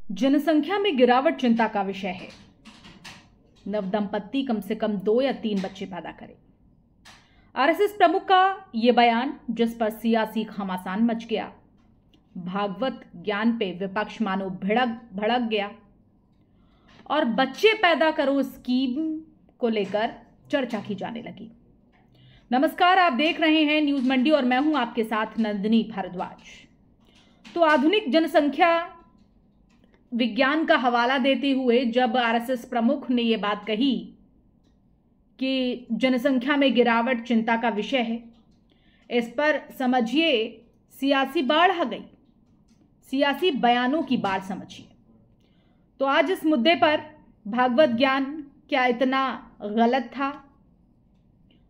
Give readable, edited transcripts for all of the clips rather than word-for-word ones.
जनसंख्या में गिरावट चिंता का विषय है। नवदंपत्ति कम से कम 2 या 3 बच्चे पैदा करें। आरएसएस प्रमुख का यह बयान, जिस पर सियासी घमासान मच गया। भागवत ज्ञान पे विपक्ष मानो भड़क गया और बच्चे पैदा करो स्कीम को लेकर चर्चा की जाने लगी। नमस्कार, आप देख रहे हैं न्यूज मंडी और मैं हूं आपके साथ नंदिनी भारद्वाज। तो आधुनिक जनसंख्या विज्ञान का हवाला देते हुए जब आरएसएस प्रमुख ने यह बात कही कि जनसंख्या में गिरावट चिंता का विषय है, इस पर समझिए सियासी बाढ़ आ गई, सियासी बयानों की बाढ़ समझिए। तो आज इस मुद्दे पर भागवत ज्ञान क्या इतना गलत था?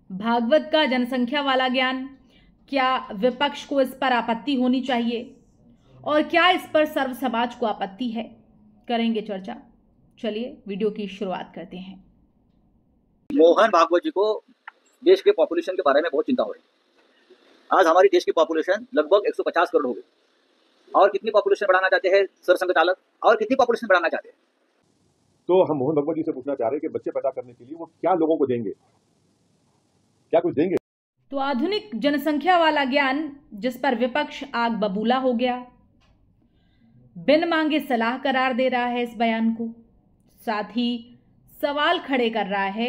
भागवत का जनसंख्या वाला ज्ञान, क्या विपक्ष को इस पर आपत्ति होनी चाहिए और क्या इस पर सर्व समाज को आपत्ति है? करेंगे चर्चा। चलिए वीडियो की शुरुआत करते हैं। मोहन भागवत जी को देश के पॉपुलेशन के बारे में बहुत चिंता हो रही है। आज हमारी देश की पॉपुलेशन लगभग 150 करोड़ हो गई। और कितनी पॉपुलेशन बढ़ाना चाहते हैं सरसंघ चालक, और कितनी पॉपुलेशन बढ़ाना चाहते हैं? तो हम मोहन भागवत जी से पूछना चाह रहे हैं कि बच्चे पैदा करने के लिए वो क्या लोगों को देंगे, क्या कुछ देंगे? तो आधुनिक जनसंख्या वाला ज्ञान, जिस पर विपक्ष आग बबूला हो गया, बिन मांगे सलाह करार दे रहा है इस बयान को। साथ ही सवाल खड़े कर रहा है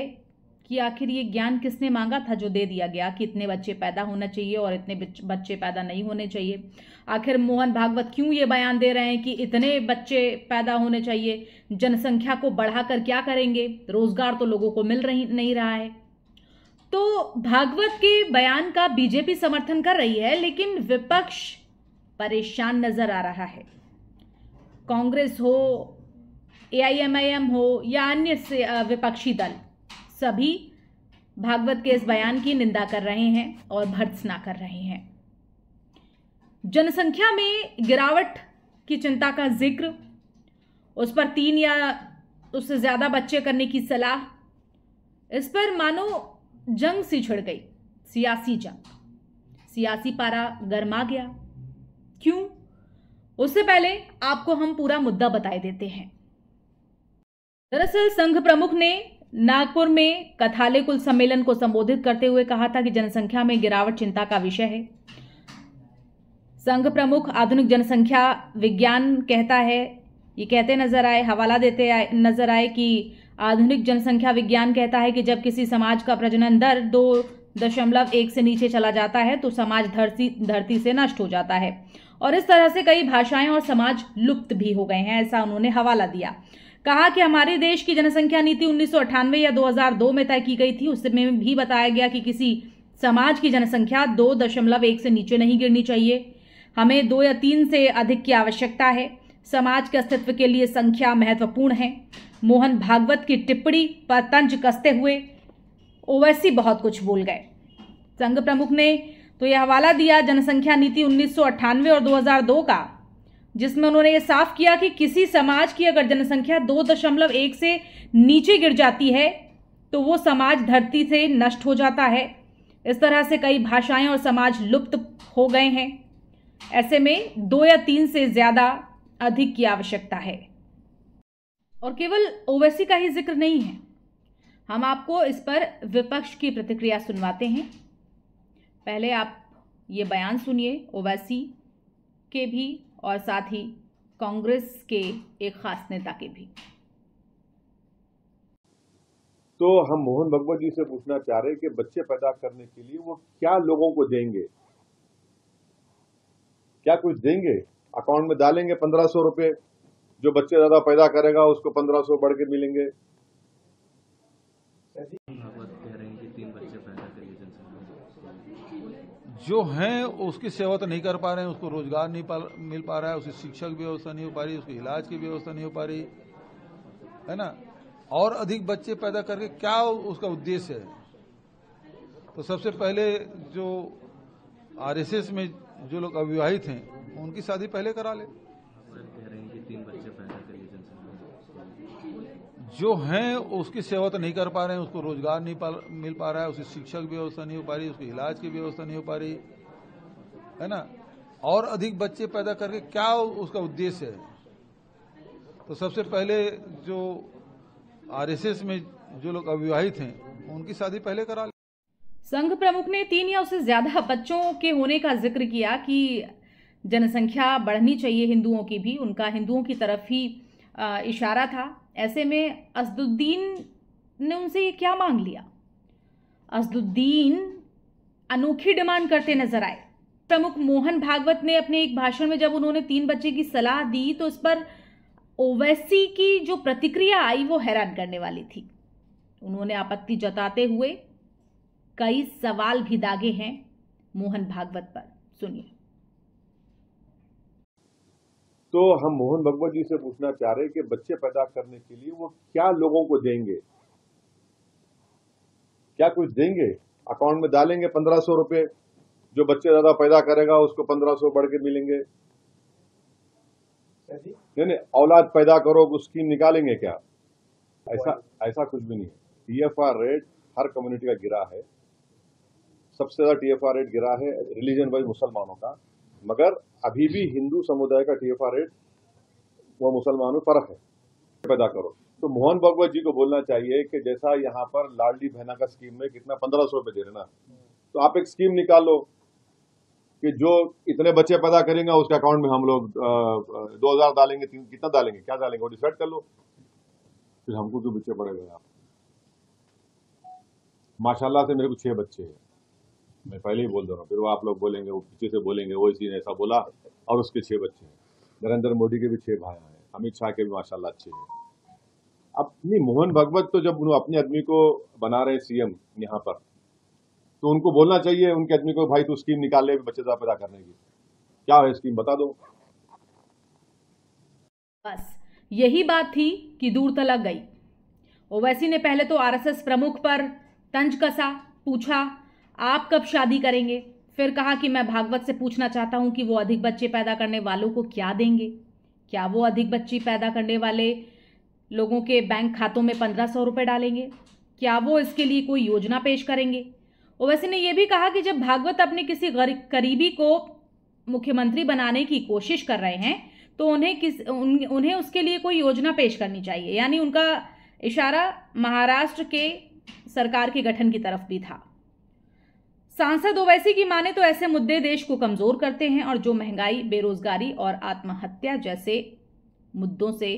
कि आखिर ये ज्ञान किसने मांगा था जो दे दिया गया कि इतने बच्चे पैदा होना चाहिए और इतने बच्चे पैदा नहीं होने चाहिए। आखिर मोहन भागवत क्यों ये बयान दे रहे हैं कि इतने बच्चे पैदा होने चाहिए? जनसंख्या को बढ़ाकर क्या करेंगे? रोजगार तो लोगों को मिल नहीं रहा है। तो भागवत के बयान का बीजेपी समर्थन कर रही है, लेकिन विपक्ष परेशान नजर आ रहा है। कांग्रेस हो, एआईएमआईएम हो या अन्य विपक्षी दल, सभी भागवत के इस बयान की निंदा कर रहे हैं और भर्त्सना कर रहे हैं। जनसंख्या में गिरावट की चिंता का जिक्र, उस पर 3 या उससे ज्यादा बच्चे करने की सलाह, इस पर मानो जंग सी छिड़ गई, सियासी जंग। सियासी पारा गर्मा गया। क्यों? उससे पहले आपको हम पूरा मुद्दा बताए देते हैं। दरअसल संघ प्रमुख ने नागपुर में कथाले कुल सम्मेलन को संबोधित करते हुए कहा था कि जनसंख्या में गिरावट चिंता का विषय है। संघ प्रमुख आधुनिक जनसंख्या विज्ञान कहता है, ये कहते नजर आए, हवाला देते नजर आए कि आधुनिक जनसंख्या विज्ञान कहता है कि जब किसी समाज का प्रजनन दर 2.1 से नीचे चला जाता है तो समाज धरती से नष्ट हो जाता है और इस तरह से कई भाषाएं और समाज लुप्त भी हो गए हैं, ऐसा उन्होंने हवाला दिया। कहा कि हमारे देश की जनसंख्या नीति 1998 या 2002 में तय की गई थी। उसमें भी बताया गया कि किसी समाज की जनसंख्या 2.1 से नीचे नहीं गिरनी चाहिए। हमें 2 या 3 से अधिक की आवश्यकता है। समाज के अस्तित्व के लिए संख्या महत्वपूर्ण है। मोहन भागवत की टिप्पणी पर तंज कसते हुए ओवैसी बहुत कुछ बोल गए। संघ प्रमुख ने तो यह हवाला दिया जनसंख्या नीति 1998 और 2002 का, जिसमें उन्होंने ये साफ किया कि किसी समाज की अगर जनसंख्या 2.1 से नीचे गिर जाती है तो वो समाज धरती से नष्ट हो जाता है। इस तरह से कई भाषाएं और समाज लुप्त हो गए हैं। ऐसे में 2 या 3 से ज्यादा अधिक की आवश्यकता है। और केवल ओवैसी का ही जिक्र नहीं है, हम आपको इस पर विपक्ष की प्रतिक्रिया सुनवाते हैं। पहले आप ये बयान सुनिए ओवैसी के भी और साथ ही कांग्रेस के एक खास नेता के भी। तो हम मोहन भागवत जी से पूछना चाह रहे हैं कि बच्चे पैदा करने के लिए वो क्या लोगों को देंगे, क्या कुछ देंगे? अकाउंट में डालेंगे 1500 रुपए, जो बच्चे ज्यादा पैदा करेगा उसको 1500 बढ़ के मिलेंगे। जो हैं उसकी सेवा तो नहीं कर पा रहे हैं, उसको रोजगार नहीं मिल पा रहा है, उसकी शिक्षा की व्यवस्था नहीं हो पा रही, उसकी इलाज की व्यवस्था नहीं हो पा रही है ना। और अधिक बच्चे पैदा करके क्या उसका उद्देश्य है? तो सबसे पहले जो आरएसएस में जो लोग अविवाहित हैं उनकी शादी पहले करा ले। जो हैं उसकी सेवा तो नहीं कर पा रहे हैं, उसको रोजगार नहीं मिल पा रहा है, उसकी शिक्षा की व्यवस्था नहीं हो पा रही, उसकी इलाज की व्यवस्था नहीं हो पा रही है ना। और अधिक बच्चे पैदा करके क्या उसका उद्देश्य है? तो सबसे पहले जो आरएसएस में जो लोग अविवाहित हैं उनकी शादी पहले करा लें। संघ प्रमुख ने 3 या उससे ज्यादा बच्चों के होने का जिक्र किया कि जनसंख्या बढ़नी चाहिए हिंदुओं की भी, उनका हिंदुओं की तरफ ही इशारा था। ऐसे में असदुद्दीन ने उनसे ये क्या मांग लिया? असदुद्दीन अनोखी डिमांड करते नजर आए। प्रमुख मोहन भागवत ने अपने एक भाषण में जब उन्होंने 3 बच्चे की सलाह दी तो इस पर ओवैसी की जो प्रतिक्रिया आई वो हैरान करने वाली थी। उन्होंने आपत्ति जताते हुए कई सवाल भी दागे हैं मोहन भागवत पर। सुनिए। तो हम मोहन भागवत जी से पूछना चाह रहे हैं कि बच्चे पैदा करने के लिए वो क्या लोगों को देंगे? क्या कुछ देंगे? अकाउंट में डालेंगे 1500 रुपए, जो बच्चे ज्यादा पैदा करेगा उसको 1500 बढ़ के मिलेंगे? नहीं, औलाद पैदा करो स्कीम निकालेंगे क्या? ऐसा कुछ भी नहीं है। टीएफआर रेट हर कम्युनिटी का गिरा है। सबसे ज्यादा टीएफआर रेट गिरा है रिलीजन वाइज मुसलमानों का, मगर अभी भी हिंदू समुदाय का टीएफआर रेट वो मुसलमानों में फर्क है। पैदा करो तो मोहन भागवत जी को बोलना चाहिए कि जैसा यहाँ पर लाडली बहना का स्कीम में कितना 1500 रुपए दे रहे ना, तो आप एक स्कीम निकालो कि जो इतने बच्चे पैदा करेंगे उसके अकाउंट में हम लोग 2000 डालेंगे, कितना डालेंगे, क्या डालेंगे वो डिसाइड कर लो। फिर हमको क्यों बच्चे पड़ेगा? आप माशाल्लाह से मेरे को 6 बच्चे हैं, मैं पहले ही बोल दे रहा हूँ। फिर वो आप लोग बोलेंगे, वो पीछे से बोलेंगे वो इसी ने ऐसा बोला, और उसके 6 बच्चे हैं। नरेंद्र मोदी के भी 6 भाई हैं, अमित शाह के भी माशाल्लाह अच्छे हैं। अब नहीं, मोहन भागवत तो जब उन्होंने अपने आदमी को बना रहे सीएम यहाँ पर, तो उनको बोलना चाहिए उनके आदमी को, भाई तू स्कीम निकाल ले बच्चे पैदा करने की, क्या है स्कीम बता दो। बस यही बात थी कि दूर तलक गई। ओवैसी ने पहले तो आरएसएस प्रमुख पर तंज कसा, पूछा आप कब शादी करेंगे? फिर कहा कि मैं भागवत से पूछना चाहता हूं कि वो अधिक बच्चे पैदा करने वालों को क्या देंगे? क्या वो अधिक बच्चे पैदा करने वाले लोगों के बैंक खातों में 1500 रुपए डालेंगे? क्या वो इसके लिए कोई योजना पेश करेंगे? ओवैसी ने यह भी कहा कि जब भागवत अपने किसी करीबी को मुख्यमंत्री बनाने की कोशिश कर रहे हैं तो उन्हें उसके लिए कोई योजना पेश करनी चाहिए। यानी उनका इशारा महाराष्ट्र के सरकार के गठन की तरफ भी था। सांसद ओवैसी की माने तो ऐसे मुद्दे देश को कमजोर करते हैं और जो महंगाई, बेरोजगारी और आत्महत्या जैसे मुद्दों से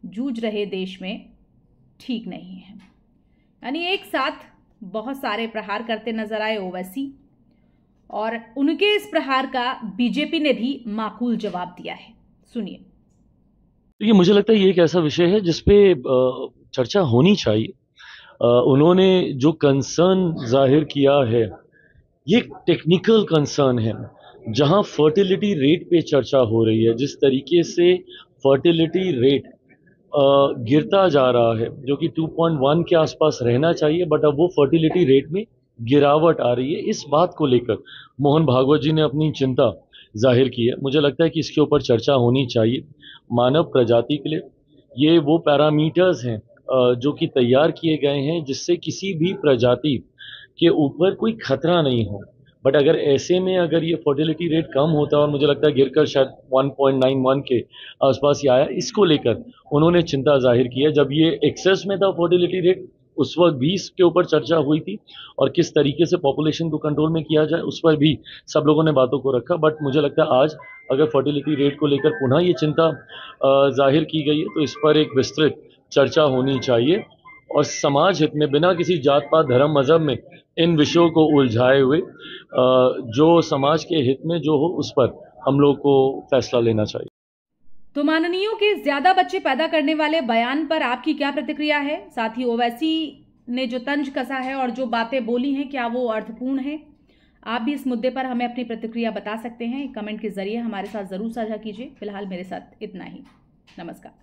जूझ रहे देश में ठीक नहीं है। यानी एक साथ बहुत सारे प्रहार करते नजर आए ओवैसी, और उनके इस प्रहार का बीजेपी ने भी माकूल जवाब दिया है। सुनिए। ये मुझे लगता है ये एक ऐसा विषय है जिसपे चर्चा होनी चाहिए। उन्होंने जो कंसर्न जाहिर किया है ये टेक्निकल कंसर्न है, जहां फर्टिलिटी रेट पे चर्चा हो रही है। जिस तरीके से फर्टिलिटी रेट गिरता जा रहा है, जो कि 2.1 के आसपास रहना चाहिए, बट अब वो फर्टिलिटी रेट में गिरावट आ रही है। इस बात को लेकर मोहन भागवत जी ने अपनी चिंता जाहिर की है। मुझे लगता है कि इसके ऊपर चर्चा होनी चाहिए। मानव प्रजाति के लिए ये वो पैरामीटर्स हैं जो कि तैयार किए गए हैं जिससे किसी भी प्रजाति के ऊपर कोई खतरा नहीं हो। बट अगर ऐसे में अगर ये फर्टिलिटी रेट कम होता है, और मुझे लगता है गिरकर शायद 1.91 के आसपास ही आया, इसको लेकर उन्होंने चिंता जाहिर की है। जब ये एक्सेस में था फर्टिलिटी रेट, उस वक्त भी इसके ऊपर चर्चा हुई थी, और किस तरीके से पॉपुलेशन को कंट्रोल में किया जाए उस पर भी सब लोगों ने बातों को रखा। बट मुझे लगता है आज अगर फर्टिलिटी रेट को लेकर पुनः ये चिंता जाहिर की गई है तो इस पर एक विस्तृत चर्चा होनी चाहिए, और समाज हित में बिना किसी जात पात धर्म मजहब में इन विषयों को उलझाए हुए जो समाज के हित में जो हो उस पर हम लोग को फैसला लेना चाहिए। तो माननीयों के ज्यादा बच्चे पैदा करने वाले बयान पर आपकी क्या प्रतिक्रिया है? साथ ही ओवैसी ने जो तंज कसा है और जो बातें बोली हैं, क्या वो अर्थपूर्ण है? आप भी इस मुद्दे पर हमें अपनी प्रतिक्रिया बता सकते हैं। कमेंट के जरिए हमारे साथ जरूर साझा कीजिए। फिलहाल मेरे साथ इतना ही। नमस्कार।